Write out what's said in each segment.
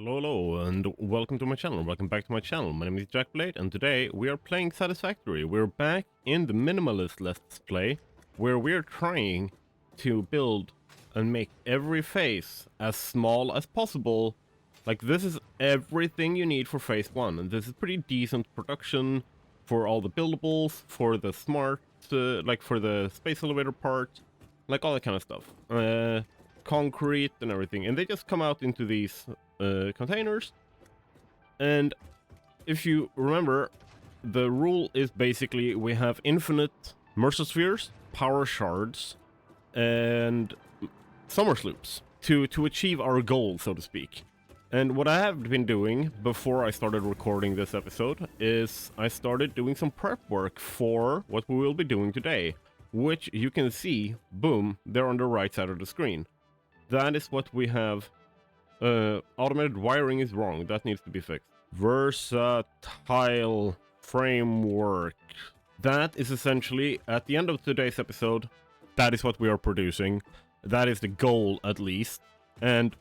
Hello, and welcome to my channel. Welcome back to my channel. My name is Jackblade, and today we are playing Satisfactory. We're back in the Minimalist Let's Play, where we're trying to build and make every phase as small as possible. Like, this is everything you need for phase 1, and this is pretty decent production for all the buildables, for the smart, like for the space elevator part, like all that kind of stuff. Concrete and everything, and they just come out into these containers. And if you remember, the rule is basically we have infinite Mercer Spheres, Power Shards, and Somersloops to achieve our goal, so to speak. And what I have been doing before I started recording this episode is I started doing some prep work for what we will be doing today, which you can see, boom, they're on the right side of the screen. That is what we have. Automated wiring is wrong. That needs to be fixed. Versatile framework. That is essentially, at the end of today's episode, that is what we are producing. That is the goal, at least. And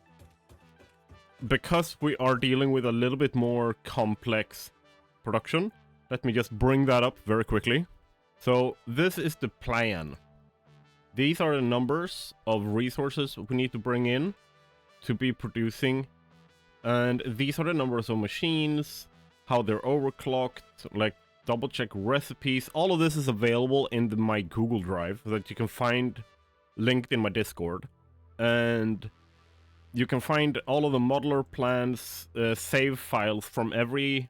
because we are dealing with a little bit more complex production, let me just bring that up very quickly. So this is the plan. These are the numbers of resources we need to bring in to be producing, and these are the numbers of machines, how they're overclocked, like double check recipes. All of this is available in my Google Drive that you can find linked in my Discord, and you can find all of the modeler plans, save files from the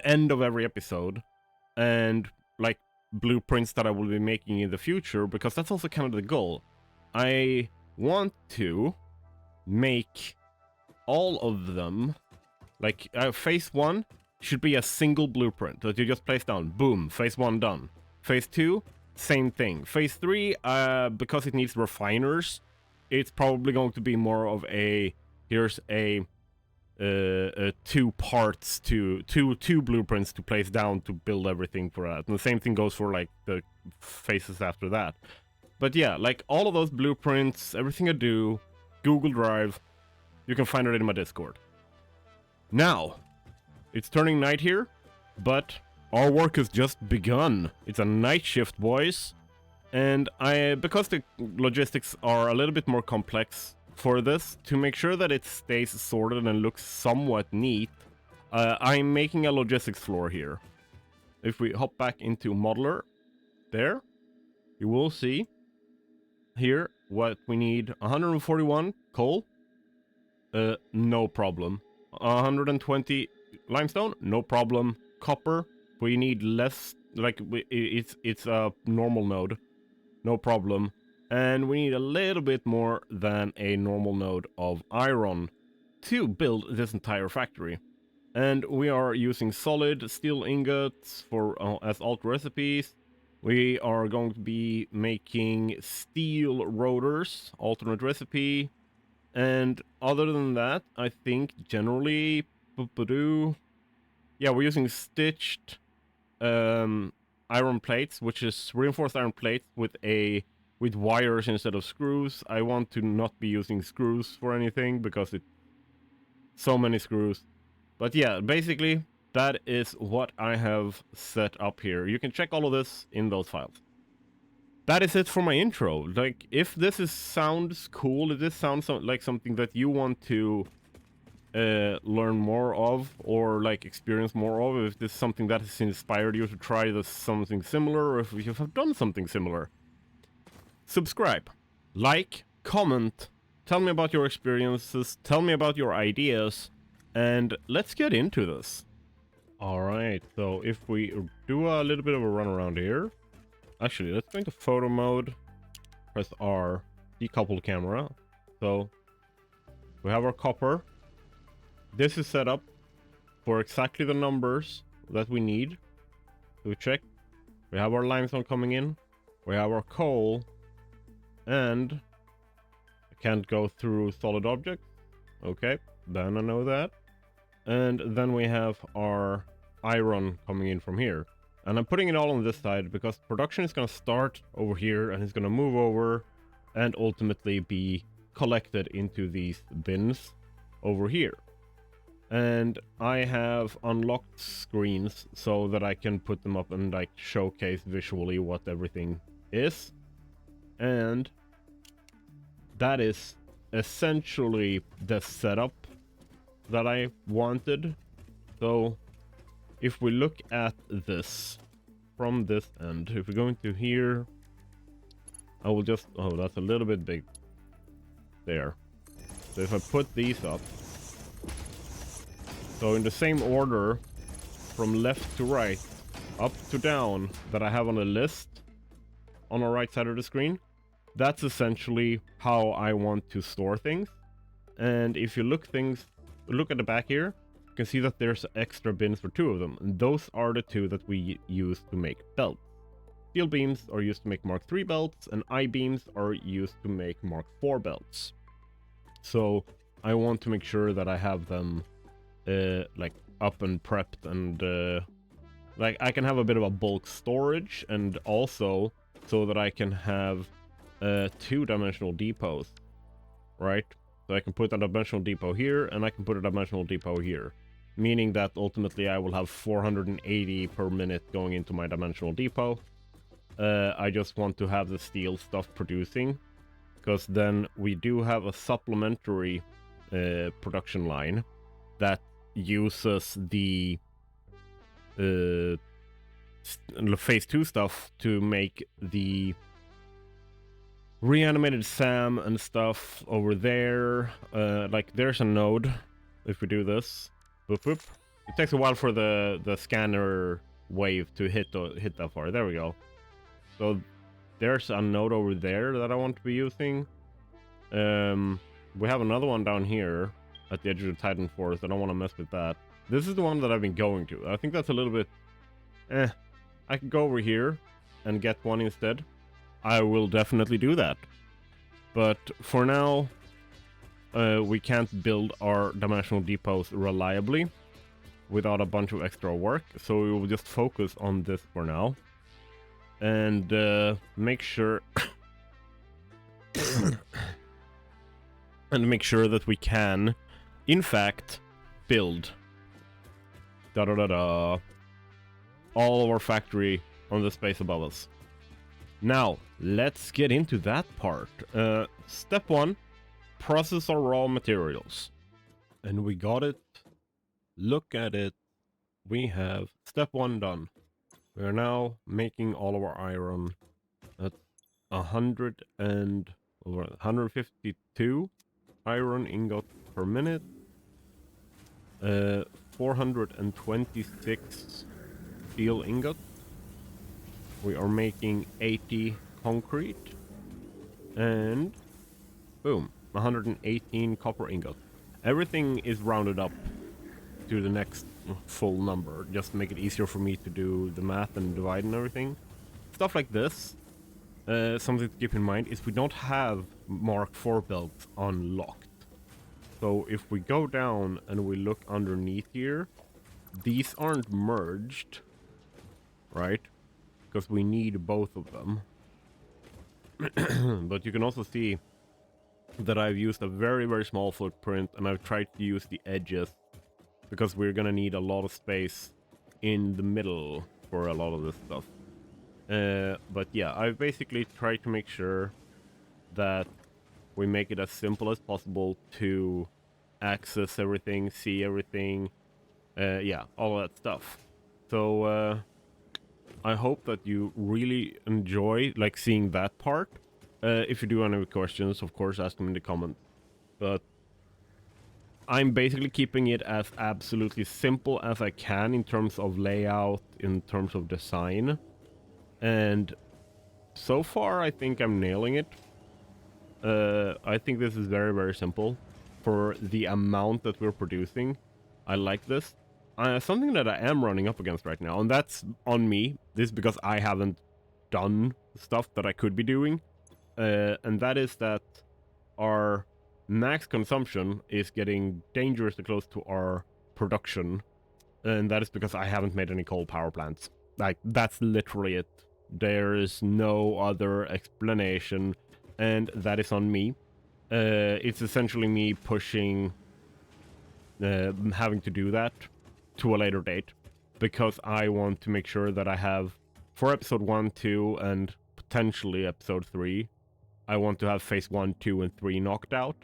end of every episode, and like blueprints that I will be making in the future, because that's also kind of the goal. I want to make all of them, like phase 1 should be a single blueprint that you just place down. Boom, phase 1 done. Phase 2, same thing. Phase 3, because it needs refiners, it's probably going to be more of a, here's a two blueprints to place down to build everything for that. And the same thing goes for like the phases after that. But yeah, like all of those blueprints, everything I do, Google Drive, you can find it in my Discord. Now, it's turning night here, but our work has just begun. It's a night shift, boys. And because the logistics are a little bit more complex for this, to make sure that it stays sorted and looks somewhat neat, I'm making a logistics floor here. If we hop back into Modeler, there, you will see here what we need. 141 coal, no problem. 120 limestone, no problem. Copper, we need less, like it's a normal node, no problem. And we need a little bit more than a normal node of iron to build this entire factory. And we are using solid steel ingots for as alt recipes. We are going to be making steel rotors, alternate recipe. And other than that, I think generally, yeah, we're using stitched iron plates, which is reinforced iron plates with wires instead of screws. I want to not be using screws for anything because it's so many screws. But yeah, basically that is what I have set up here. You can check all of this in those files. That is it for my intro. Like, if this sounds cool, if this sounds like something that you want to learn more of, or like experience more of, if this is something that has inspired you to try something similar, or if you have done something similar, subscribe, like, comment, tell me about your experiences, tell me about your ideas, and let's get into this. Alright, so if we do a little bit of a run around here, actually, let's go into photo mode, press R, decouple camera. So we have our copper. This is set up for exactly the numbers that we need. So we check. We have our limestone coming in. We have our coal. And I can't go through solid objects. Okay, then I know that. And then we have our iron coming in from here. And I'm putting it all on this side because production is going to start over here and it's going to move over and ultimately be collected into these bins over here. And I have unlocked screens so that I can put them up and like showcase visually what everything is. And that is essentially the setup that I wanted. So if we look at this from this end, if we go into here, I will just, oh, that's a little bit big there. So if I put these up, so in the same order from left to right, up to down that I have on a list on the right side of the screen, that's essentially how I want to store things. And if you look at the back here, you can see that there's extra bins for 2 of them. And those are the 2 that we use to make belts. Steel beams are used to make Mark III belts, and I-beams are used to make Mark IV belts. So I want to make sure that I have them like up and prepped, and like I can have a bit of a bulk storage, and also so that I can have 2-dimensional depots, right? So I can put a dimensional depot here, and I can put a dimensional depot here, meaning that ultimately I will have 480 per minute going into my dimensional depot. I just want to have the steel stuff producing, because then we do have a supplementary production line that uses the phase 2 stuff to make the reanimated SAM and stuff over there. Like there's a node. If we do this, boop boop, it takes a while for the scanner wave to hit that far. There we go. So there's a node over there that I want to be using. We have another one down here at the edge of the Titan Forest. I don't want to mess with that. This is the one that I've been going to. I think that's a little bit I could go over here and get one instead. I will definitely do that. But for now, we can't build our dimensional depots reliably without a bunch of extra work, so we will just focus on this for now. And make sure and make sure that we can, in fact, build all of our factory on the space above us. Now, let's get into that part. Step 1, process our raw materials. And we got it. Look at it. We have step 1 done. We are now making all of our iron at 152 iron ingots per minute. 426 steel ingots. We are making 80 concrete. And boom, 118 copper ingots. Everything is rounded up to the next full number, just to make it easier for me to do the math and divide and everything. Stuff like this, something to keep in mind is we don't have Mark IV belts unlocked. So if we go down and we look underneath here, these aren't merged, right? Because we need both of them. But you can also see that I've used a very, very small footprint, and I've tried to use the edges because we're gonna need a lot of space in the middle for a lot of this stuff. But yeah, I've basically tried to make sure that we make it as simple as possible to access everything, see everything, yeah, all of that stuff. So I hope that you really enjoy like seeing that part. If you do have any questions, of course, ask them in the comments. But I'm basically keeping it as absolutely simple as I can in terms of layout, in terms of design. And so far, I think I'm nailing it. I think this is very, very simple for the amount that we're producing. I like this. Something that I am running up against right now, and that's on me. This is because I haven't done stuff that I could be doing. And that is that our max consumption is getting dangerously close to our production. And that is because I haven't made any coal power plants. Like, that's literally it. There is no other explanation, and that is on me. It's essentially me pushing having to do that to a later date, because I want to make sure that I have, for episode 1, 2, and potentially episode 3, I want to have phase 1, 2, and 3 knocked out.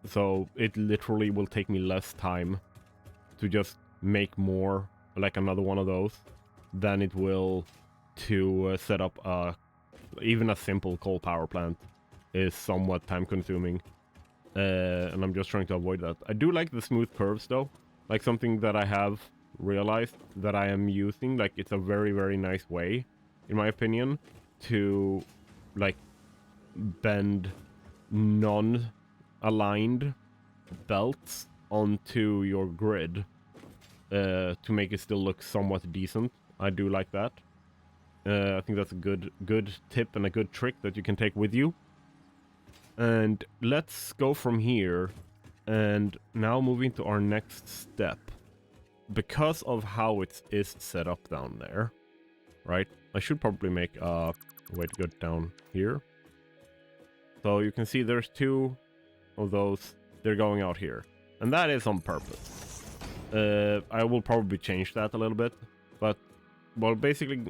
So it literally will take me less time to just make more, like another one of those, than it will to set up even a simple coal power plant is somewhat time consuming. And I'm just trying to avoid that. I do like the smooth curves though, like something that I have realized that I am using. Like, it's a very, very nice way, in my opinion, to like bend non-aligned belts onto your grid to make it still look somewhat decent. I do like that. I think that's a good tip and a good trick that you can take with you. And let's go from here, and now moving to our next step. Because of how it is set up down there, right? I should probably make a way to go down here. So you can see there's 2 of those. They're going out here, and that is on purpose. I will probably change that a little bit, but, well, basically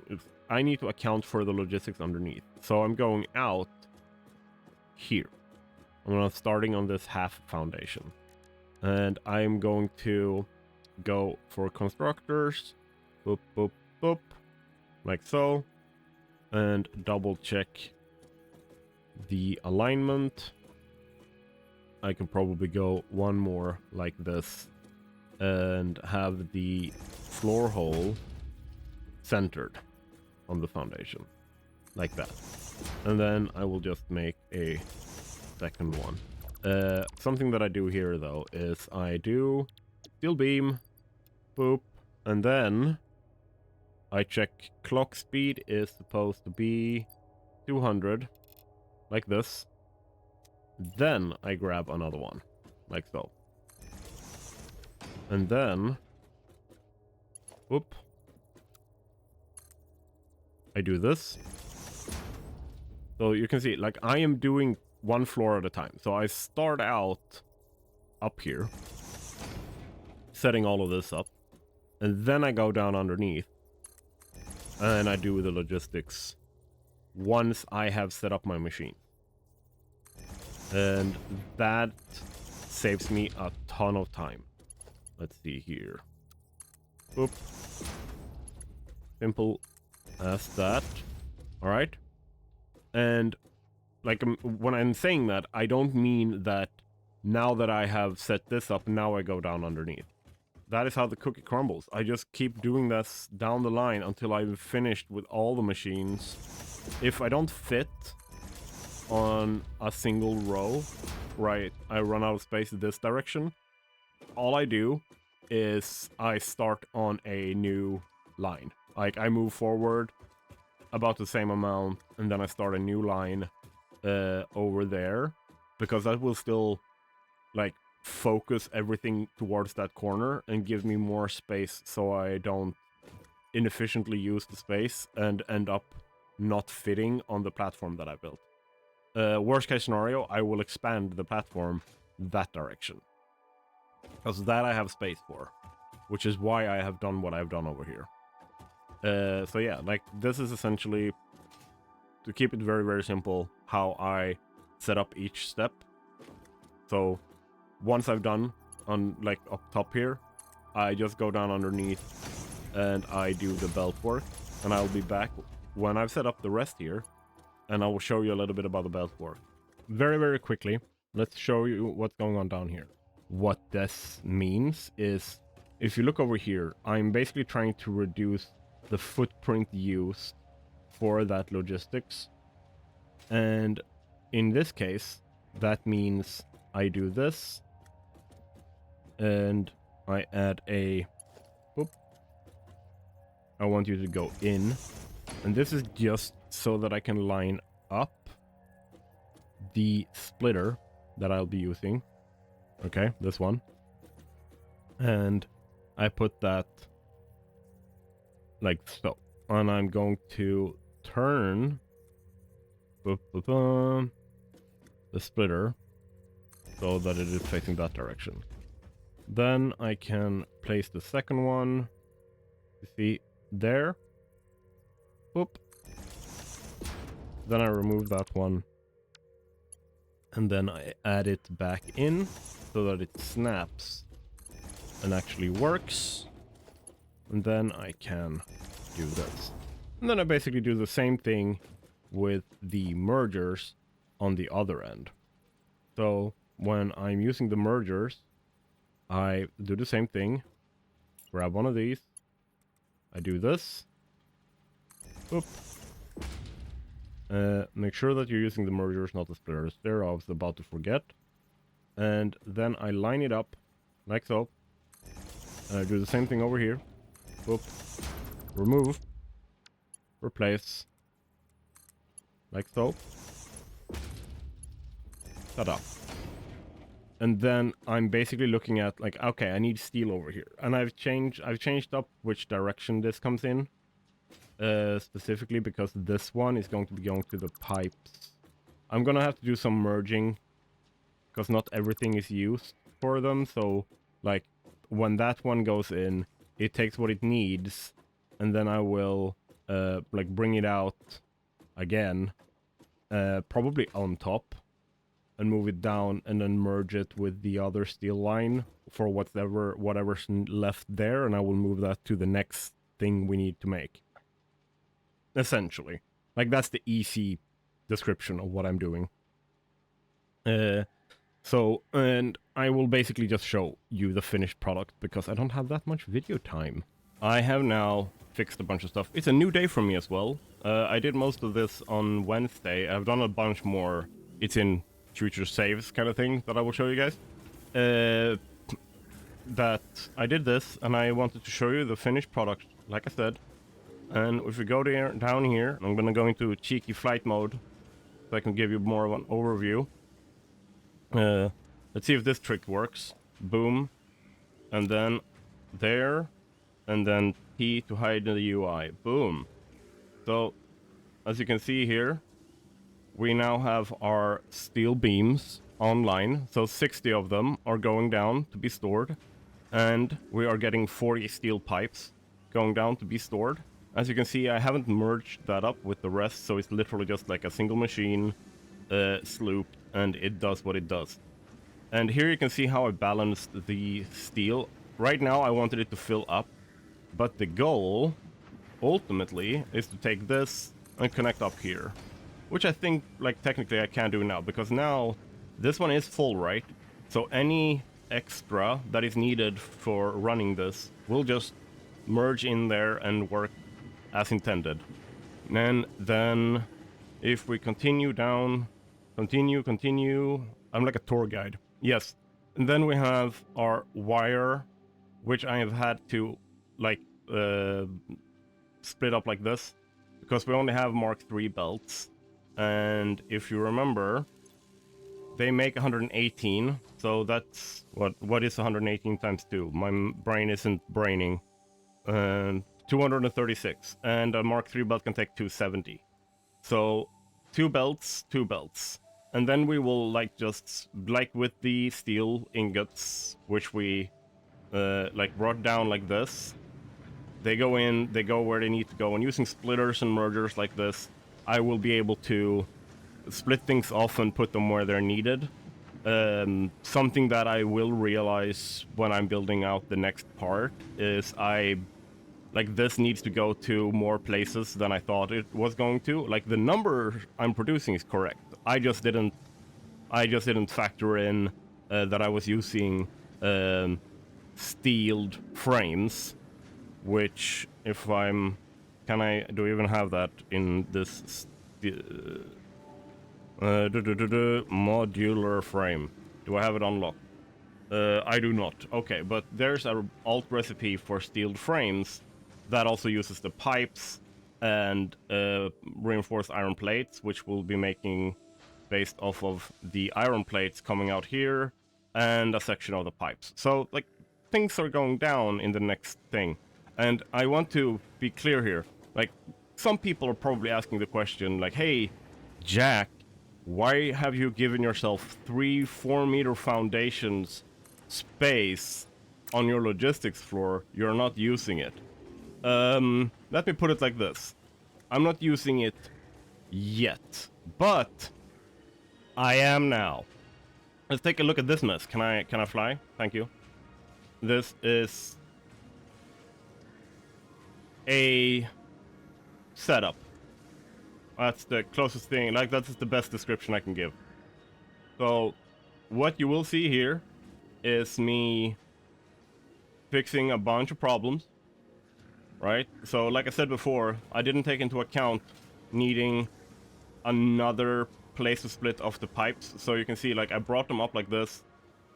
I need to account for the logistics underneath. So I'm going out here. I'm starting on this half foundation, and I'm going to go for constructors, boop, boop, boop, like so, and double check the alignment. I can probably go one more like this and have the floor hole centered on the foundation, like that. And then I will just make a second one. Something that I do here though is I do steel beam, boop, and then I check clock speed is supposed to be 200, like this. Then I grab another one, like so. And then, whoop, I do this. So you can see, like, I am doing one floor at a time. So I start out up here, setting all of this up, and then I go down underneath, and I do the logistics once I have set up my machine. And that saves me a ton of time. Let's see here. Oop. Simple as that. All right. And like, when I'm saying that, I don't mean that now that I have set this up, now I go down underneath. That is how the cookie crumbles. I just keep doing this down the line until I've finished with all the machines. If I don't fit on a single row, right, I run out of space in this direction, all I do is I start on a new line. Like, I move forward about the same amount, and then I start a new line over there, because that will still, like, focus everything towards that corner and give me more space, so I don't inefficiently use the space and end up not fitting on the platform that I built. Worst case scenario, I will expand the platform that direction, because that I have space for, which is why I have done what I've done over here. So yeah, like, this is essentially, to keep it very, very simple, how I set up each step. So once I've done on, like, up top here, I just go down underneath and I do the belt work, and I'll be back when I've set up the rest here, and I will show you a little bit about the belt work. Very, very quickly, let's show you what's going on down here. What this means is, if you look over here, I'm basically trying to reduce the footprint used for that logistics. And in this case, that means I do this, and I add a, whoop, I want you to go in, and this is just so that I can line up the splitter that I'll be using. Okay, this one. And I put that like so. And I'm going to turn the splitter so that it is facing that direction. Then I can place the second one. You see, there. Oop. Then I remove that one. And then I add it back in so that it snaps and actually works. And then I can do this. And then I basically do the same thing with the mergers on the other end. So when I'm using the mergers, I do the same thing. Grab one of these. I do this. Oop. Make sure that you're using the mergers, not the splitters. There, I was about to forget. And then I line it up like so. And I do the same thing over here. Oop. Remove. Replace. Like so. Ta-da. And then I'm basically looking at like, okay, I need steel over here. And I've changed up which direction this comes in. Specifically because this one is going to be going to the pipes. I'm gonna have to do some merging because not everything is used for them. So like when that one goes in, it takes what it needs, and then I will like bring it out again, probably on top, and move it down, and then merge it with the other steel line for whatever's left there, and I will move that to the next thing we need to make. Essentially. Like, that's the easy description of what I'm doing. So, and I will basically just show you the finished product, because I don't have that much video time. I have now fixed a bunch of stuff. It's a new day for me as well. I did most of this on Wednesday. I've done a bunch more. It's in future saves kind of thing that I will show you guys. That I did this, and I wanted to show you the finished product, like I said. And if we go there, down here, I'm gonna go into cheeky flight mode, so I can give you more of an overview. Let's see if this trick works. Boom. And then there, and then T to hide the UI. Boom. So, as you can see here, we now have our steel beams online. So 60 of them are going down to be stored. And we are getting 40 steel pipes going down to be stored. As you can see, I haven't merged that up with the rest, so it's literally just like a single machine, sloop, and it does what it does. And here you can see how I balanced the steel. Right now I wanted it to fill up, but the goal, ultimately, is to take this and connect up here. Which I think, like, technically I can do now, because now this one is full, right? So any extra that is needed for running this will just merge in there and work as intended. And then if we continue down, continue, I'm like a tour guide. Yes. And then we have our wire, which I have had to like split up like this, because we only have Mark III belts. And if you remember, they make 118, so that's what is 118 times 2? My brain isn't braining. 236, and a Mark III belt can take 270. So 2 belts, 2 belts. And then we will like just, like with the steel ingots, which we like brought down like this. They go in, they go where they need to go, and using splitters and mergers like this, I will be able to split things off and put them where they're needed. Something that I will realize when I'm building out the next part is like this needs to go to more places than I thought it was going to. Like the number I'm producing is correct. I just didn't factor in that I was using steeled frames, which if I'm, do I even have that in this modular frame? Do I have it unlocked? I do not. Okay, but there's a alt recipe for steeled frames that also uses the pipes and reinforced iron plates, which we'll be making based off of the iron plates coming out here and a section of the pipes. So, like, things are going down in the next thing. And I want to be clear here. Like, some people are probably asking the question, like, hey, Jack, why have you given yourself 3 4-meter foundations space on your logistics floor, you're not using it. Let me put it like this. I'm not using it yet, but I am now. Let's take a look at this mess. Can I fly? Thank you. This is a setup. That's the closest thing, like that's the best description I can give. So, what you will see here is me fixing a bunch of problems, right? So, like I said before, I didn't take into account needing another place to split off the pipes. So you can see, like, I brought them up like this.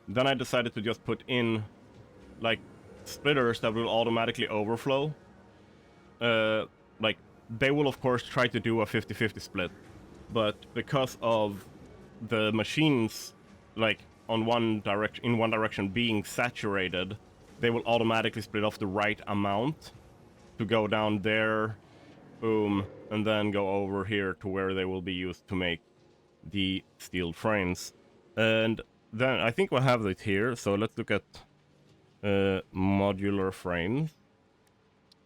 Then I decided to just put in, like, splitters that will automatically overflow. Like, they will, of course, try to do a 50-50 split. But because of the machines, like, in one direction being saturated, they will automatically split off the right amount to go down there, boom, and then go over here to where they will be used to make the steel frames. And then I think we'll have it here, so let's look at modular frames.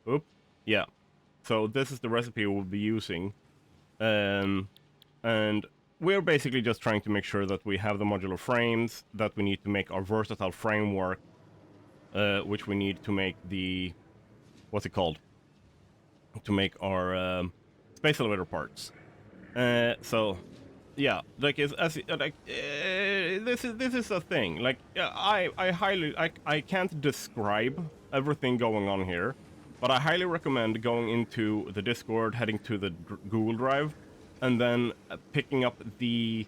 Oop, yeah. So this is the recipe we'll be using. And we're basically just trying to make sure that we have the modular frames, that we need to make our versatile framework, which we need to make the, what's it called? To make our space elevator parts. So, yeah, like this is a thing. Like, I can't describe everything going on here, but I highly recommend going into the Discord, heading to the Google Drive, and then picking up the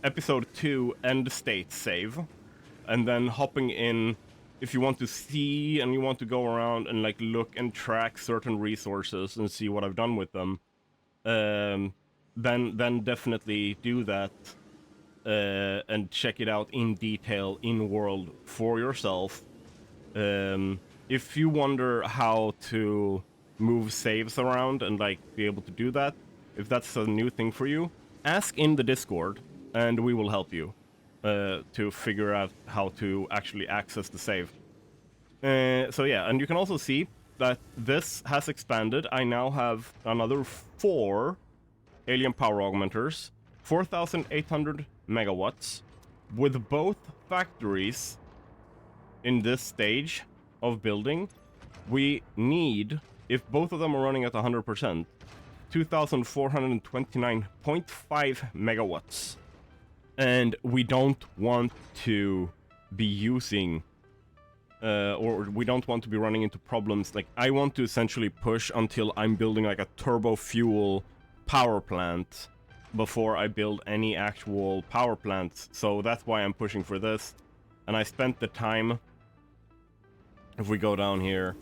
episode 2 end state save, and then hopping in. If you want to see and you want to go around and like look and track certain resources and see what I've done with them, then definitely do that and check it out in detail in world for yourself. If you wonder how to move saves around and like be able to do that, if that's a new thing for you, ask in the Discord and we will help you to figure out how to actually access the save. So yeah, and you can also see that this has expanded. I now have another 4 alien power augmenters, 4,800 megawatts, with both factories in this stage of building. We need, if both of them are running at 100%, 2,429.5 megawatts. And we don't want to be using, or we don't want to be running into problems. Like, I want to essentially push until I'm building like a turbo fuel power plant before I build any actual power plants. So that's why I'm pushing for this. And I spent the time, if we go down here,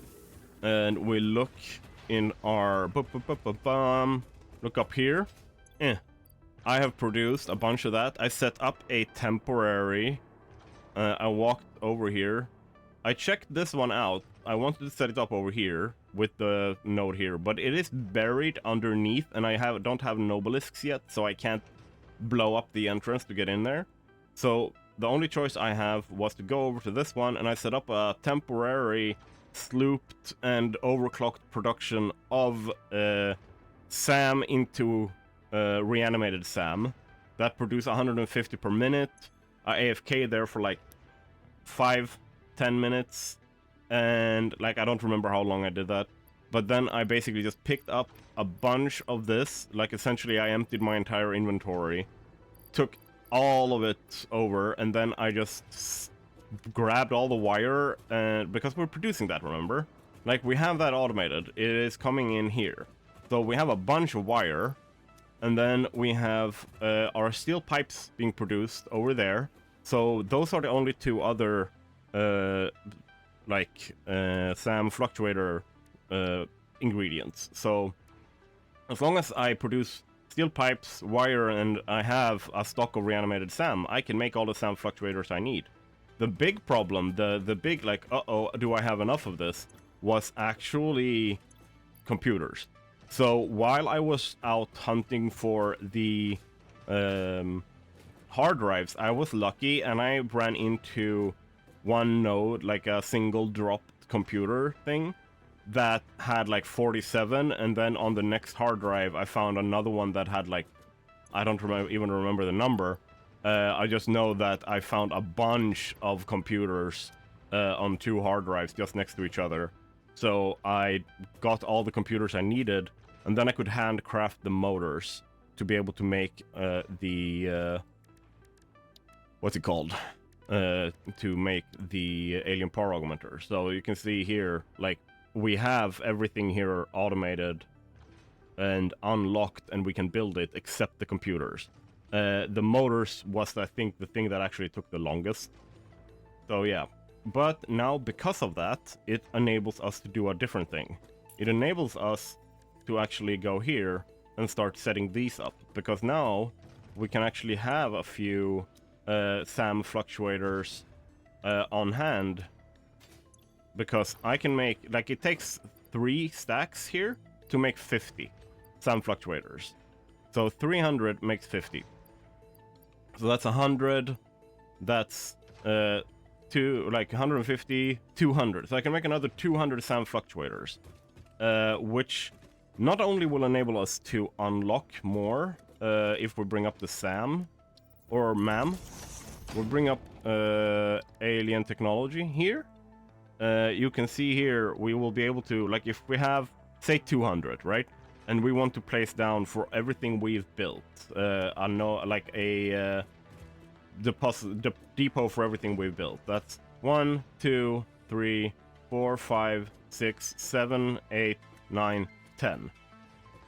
and we look in our, look up here, I have produced a bunch of that. I set up a temporary, I walked over here. I checked this one out. I wanted to set it up over here with the node here, but it is buried underneath, and I don't have nobelisks yet, so I can't blow up the entrance to get in there. So the only choice I have was to go over to this one, and I set up a temporary slooped and overclocked production of SAM into reanimated SAM that produce 150 per minute. AFK there for like 5-10 minutes, and like I don't remember how long I did that, but then I basically just picked up a bunch of this. Like, essentially I emptied my entire inventory, took all of it over, and then I just grabbed all the wire, and because we're producing that, remember, like, we have that automated, it is coming in here, so we have a bunch of wire. And then we have our steel pipes being produced over there. So those are the only 2 other SAM fluctuator ingredients. So as long as I produce steel pipes, wire, and I have a stock of reanimated SAM, I can make all the SAM fluctuators I need. The big problem, the big like, uh-oh, do I have enough of this, was actually computers. So while I was out hunting for the hard drives, I was lucky and I ran into one node, like a single dropped computer thing that had like 47, and then on the next hard drive I found another one that had like, I don't even remember the number. I just know that I found a bunch of computers on 2 hard drives just next to each other. So I got all the computers I needed, and then I could handcraft the motors to be able to make the what's it called? To make the alien power augmenter. So you can see here, like, we have everything here automated and unlocked, and we can build it except the computers. The motors was, I think, the thing that actually took the longest. So yeah. But now, because of that, it enables us to do a different thing. It enables us to actually go here and start setting these up, because now we can actually have a few SAM fluctuators on hand, because I can make, like, it takes 3 stacks here to make 50 SAM fluctuators. So 300 makes 50. So that's 100, that's 150, 200. So I can make another 200 SAM fluctuators, which not only will enable us to unlock more if we bring up the SAM, or MAM, we'll bring up alien technology here. You can see here we will be able to, like, if we have, say, 200, right? And we want to place down for everything we've built, the depot for everything we've built. That's 1, 2, 3, 4, 5, 6, 7, 8, 9, 10.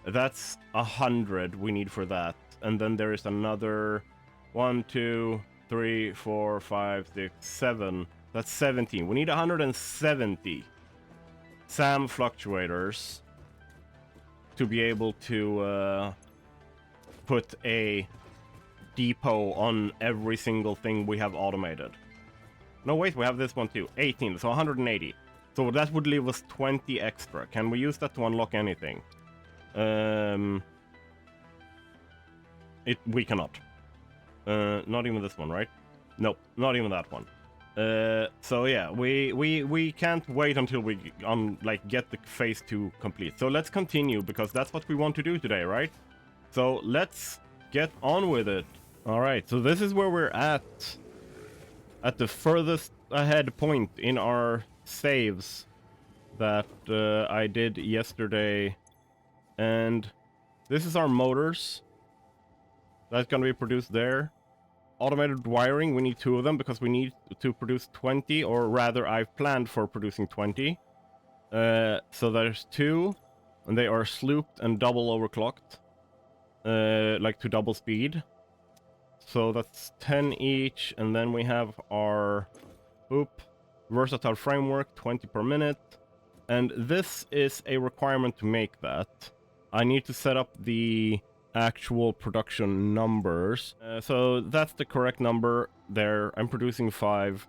That's 100 we need for that. And then there is another 1, 2, 3, 4, 5, 6, 7. That's 17. We need 170 SAM fluctuators to be able to put a depot on every single thing we have automated. No, wait, we have this one too. 18, so 180. So that would leave us 20 extra. Can we use that to unlock anything? We cannot. Not even this one, right? Nope, not even that one. So yeah, we can't wait until we get the phase 2 complete. So let's continue, because that's what we want to do today, right? So let's get on with it. All right, so this is where we're at the furthest ahead point in our saves that I did yesterday, and this is our motors that's gonna be produced there. Automated wiring, we need 2 of them because we need to produce 20, or rather I've planned for producing 20. So there's 2, and they are slooped and double overclocked, like to double speed. So that's 10 each, and then we have our versatile framework, 20 per minute. And this is a requirement to make that. I need to set up the actual production numbers. So that's the correct number there. I'm producing 5.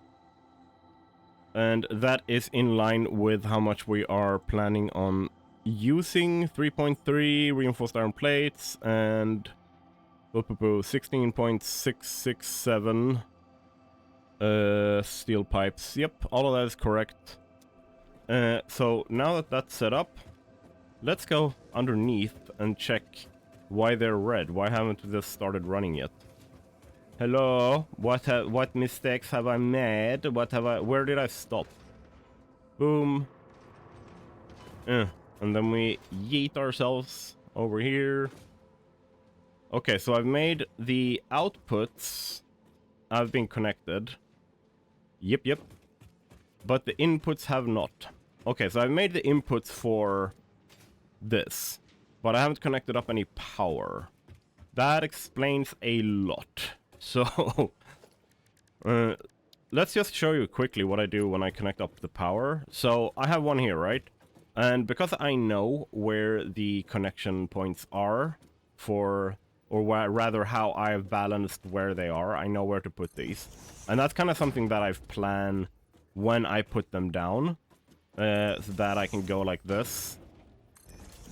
And that is in line with how much we are planning on using. 3.3 reinforced iron plates and 16.667 steel pipes. Yep, all of that is correct. So now that that's set up, let's go underneath and check why they're red. Why haven't we just started running yet? Hello? What mistakes have I made? Where did I stop? Boom. And then we yeet ourselves over here. Okay, so I've made the outputs. I've been connected. Yep. But the inputs have not. Okay, so I've made the inputs for this, but I haven't connected up any power. That explains a lot. So, let's just show you quickly what I do when I connect up the power. So, I have one here, right? And because I know where the connection points are for, or rather how I've balanced where they are, I know where to put these. And that's kind of something that I've planned when I put them down, so that I can go like this.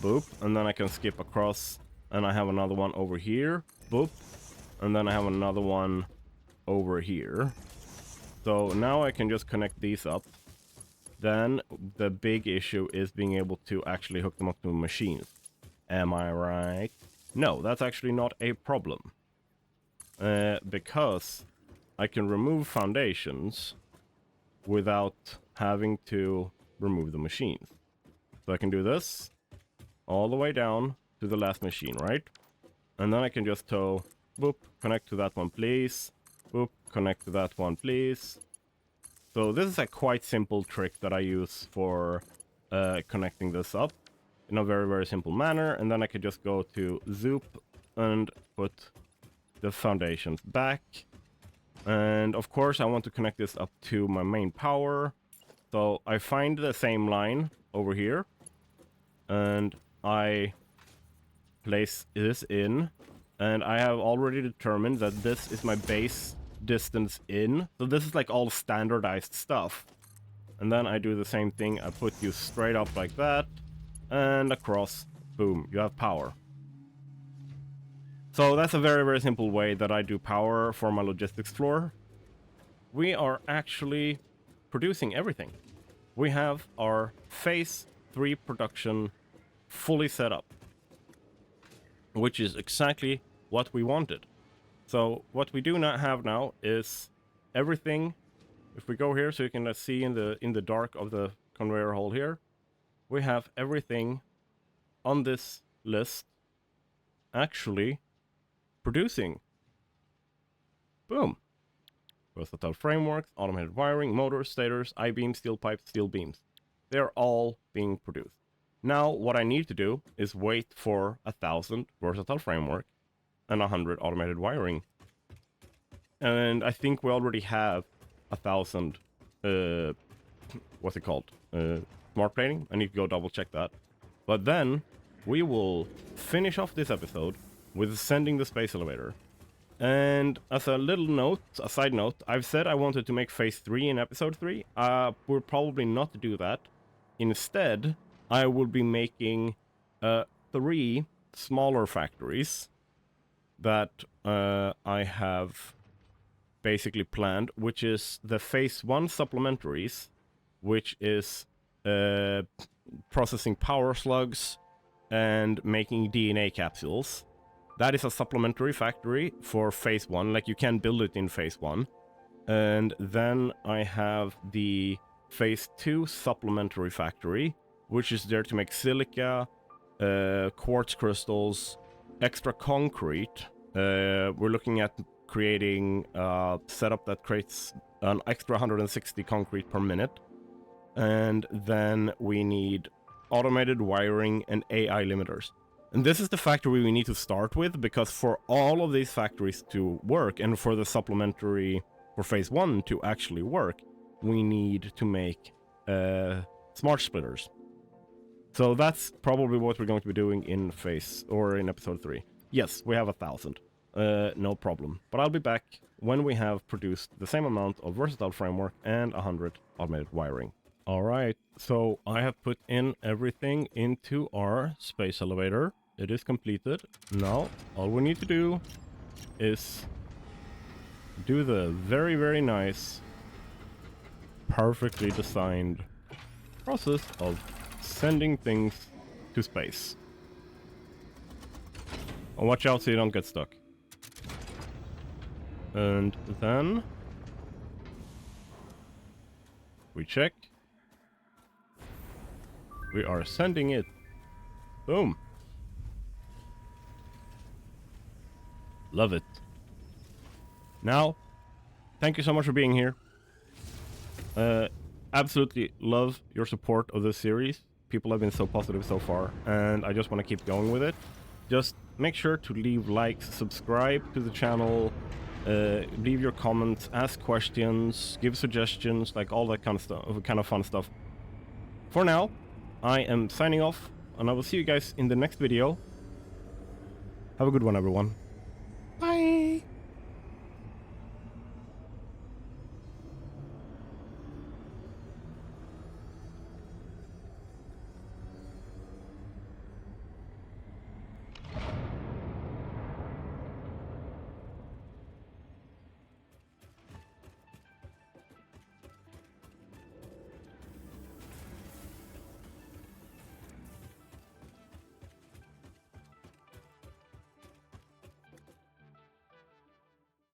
Boop, and then I can skip across, and I have another one over here. Boop, and then I have another one over here. So now I can just connect these up. Then the big issue is being able to actually hook them up to machines. Am I right? No, that's actually not a problem. Because I can remove foundations without having to remove the machines. So I can do this all the way down to the last machine, right? And then I can just tow, boop, connect to that one, please. Boop, connect to that one, please. So this is a quite simple trick that I use for connecting this up in a very, very simple manner. And then I could just go to Zoop and put the foundations back. And of course I want to connect this up to my main power. So I find the same line over here. And I place this in. And I have already determined that this is my base distance in. So this is like all standardized stuff. And then I do the same thing. I put you straight up like that. And across. Boom. You have power. So that's a very, very simple way that I do power for my logistics floor. We are actually producing everything. We have our phase 3 production fully set up. Which is exactly what we wanted. So what we do not have now is everything. If we go here, so you can see in the dark of the conveyor hole here, we have everything on this list actually producing. Boom. Versatile frameworks, automated wiring, motors, stators, I-beams, steel pipes, steel beams. They're all being produced. Now what I need to do is wait for 1,000 versatile framework and 100 automated wiring. And I think we already have 1,000, what's it called? Smart plating? I need to go double check that. But then we will finish off this episode with sending the space elevator. And as a little note, a side note, I've said I wanted to make phase 3 in episode 3. We'll probably not do that. Instead, I will be making 3 smaller factories that I have basically planned, which is the phase 1 supplementaries, which is processing power slugs and making DNA capsules. That is a supplementary factory for phase 1, like you can build it in phase 1. And then I have the phase 2 supplementary factory, which is there to make silica, quartz crystals, extra concrete. We're looking at creating a setup that creates an extra 160 concrete per minute. And then we need automated wiring and AI limiters. And this is the factory we need to start with, because for all of these factories to work, and for the supplementary for phase 1 to actually work, we need to make smart splitters. So that's probably what we're going to be doing in phase, or in episode 3. Yes, we have 1,000. No problem. But I'll be back when we have produced the same amount of versatile framework and 100 automated wiring. Alright, so I have put in everything into our space elevator. It is completed. Now, all we need to do is do the very, very nice, perfectly designed process of sending things to space. And watch out so you don't get stuck. And then we check. We are sending it. Boom. Love it. Now, thank you so much for being here. Absolutely love your support of this series. People have been so positive so far, and I just want to keep going with it. Just make sure to leave likes, subscribe to the channel, leave your comments, ask questions, give suggestions, like all that kind of stuff, kind of fun stuff. For now, I am signing off, and I will see you guys in the next video. Have a good one, everyone.